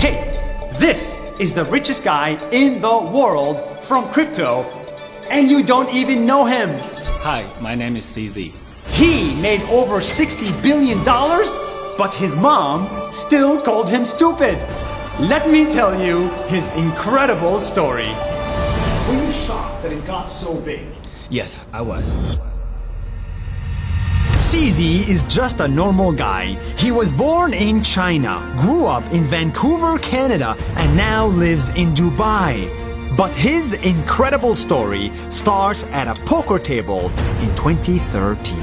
Hey, this is the richest guy in the world from crypto, and you don't even know him. Hi, my name is CZ. He made over $60 billion, but his mom still called him stupid. Let me tell you his incredible story. Were you shocked that it got so big? Yes, I was. CZ is just a normal guy. He was born in China, grew up in Vancouver, Canada, and now lives in Dubai. But his incredible story starts at a poker table in 2013.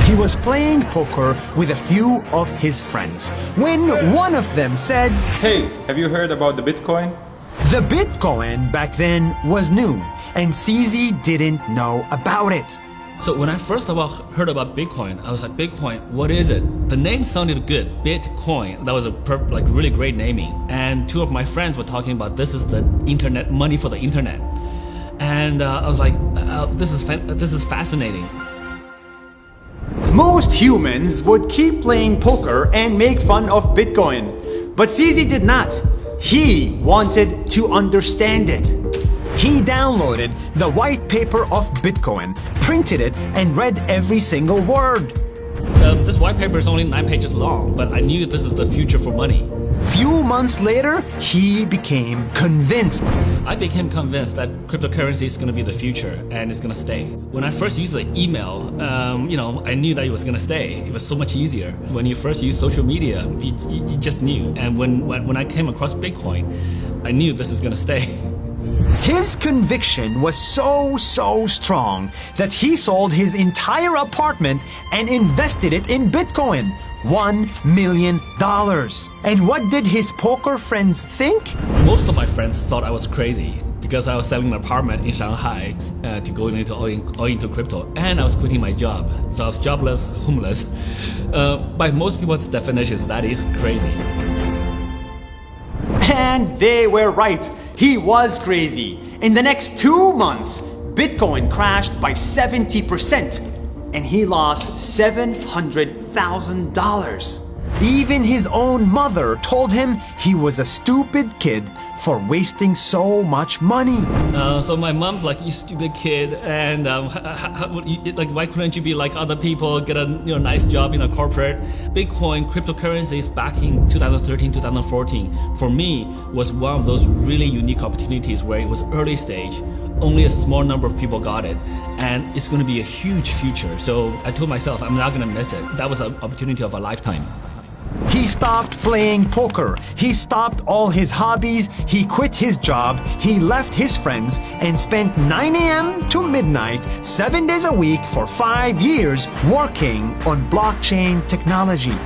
He was playing poker with a few of his friends when one of them said, Hey, have you heard about the Bitcoin? the Bitcoin back then was new, and CZ didn't know about it. So when I first of all heard about Bitcoin, I was like, Bitcoin, what is it? The name sounded good, Bitcoin. That was a really great naming. And two of my friends were talking about this is the internet, money for the internet. And I was like, this is fascinating. Most humans would keep playing poker and make fun of Bitcoin, but CZ did not. He wanted to understand it. He downloaded the white paper of Bitcoin, printed it, and read every single word. This white paper is only 9 pages long, but I knew this is the future for money. Few months later, he became convinced. I became convinced that cryptocurrency is going to be the future and it's going to stay. When I first used the email, I knew that it was going to stay. It was so much easier. When you first use social media, you just knew. And when I came across Bitcoin, I knew this is going to stay. His conviction was so strong that he sold his entire apartment and invested it in Bitcoin. $1 million. And what did his poker friends think? Most of my friends thought I was crazy because I was selling an apartment in Shanghai to go into crypto, and I was quitting my job. So I was jobless, homeless. By most people's definitions, that is crazy. And they were right. He was crazy. In the next 2 months, Bitcoin crashed by 70%, and he lost $700,000. Even his own mother told him he was a stupid kid for wasting so much money. So my mom's like, you stupid kid, and why couldn't you be like other people, get a nice job in a corporate? Bitcoin, cryptocurrencies back in 2013, 2014, for me was one of those really unique opportunities where it was early stage. Only a small number of people got it, and it's going to be a huge future. So I told myself I'm not going to miss it. That was an opportunity of a lifetime. He stopped playing poker. He stopped all his hobbies. He quit his job. He left his friends and spent 9 a.m. to midnight, 7 days a week for 5 years working on blockchain technology.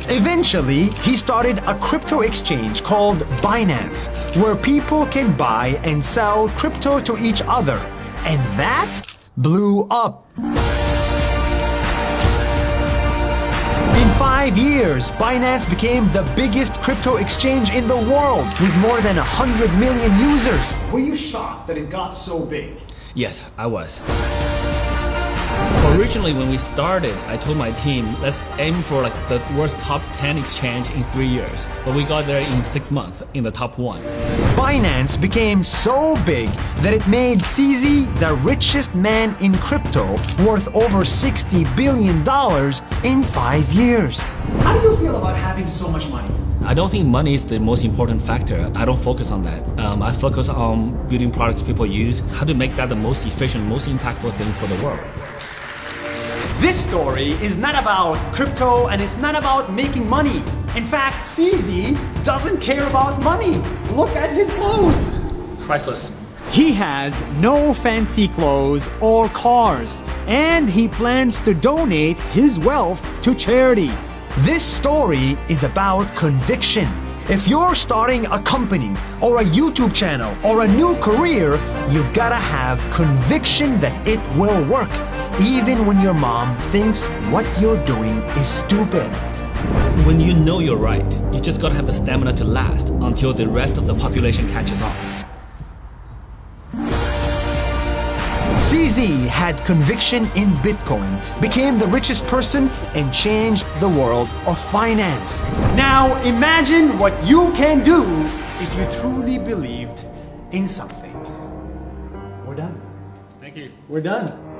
Eventually, he started a crypto exchange called Binance, where people can buy and sell crypto to each other. And that blew up. In 5 years, Binance became the biggest crypto exchange in the world with more than 100 million users. Were you shocked that it got so big? Yes, I was. Originally, when we started, I told my team, let's aim for like the world's top 10 exchange in 3 years. But we got there in 6 months, in the top 1. Binance became so big that it made CZ the richest man in crypto, worth over $60 billion in 5 years. How do you feel about having so much money? I don't think money is the most important factor. I don't focus on that. I focus on building products people use, how to make that the most efficient, most impactful thing for the world. This story is not about crypto and it's not about making money. In fact, CZ doesn't care about money. Look at his clothes. Priceless. He has no fancy clothes or cars, and he plans to donate his wealth to charity. This story is about conviction. If you're starting a company or a YouTube channel or a new career, you gotta have conviction that it will work, even when your mom thinks what you're doing is stupid. When you know you're right, you just gotta have the stamina to last until the rest of the population catches on. CZ had conviction in Bitcoin, became the richest person, and changed the world of finance. Now imagine what you can do if you truly believed in something. We're done. Thank you. We're done.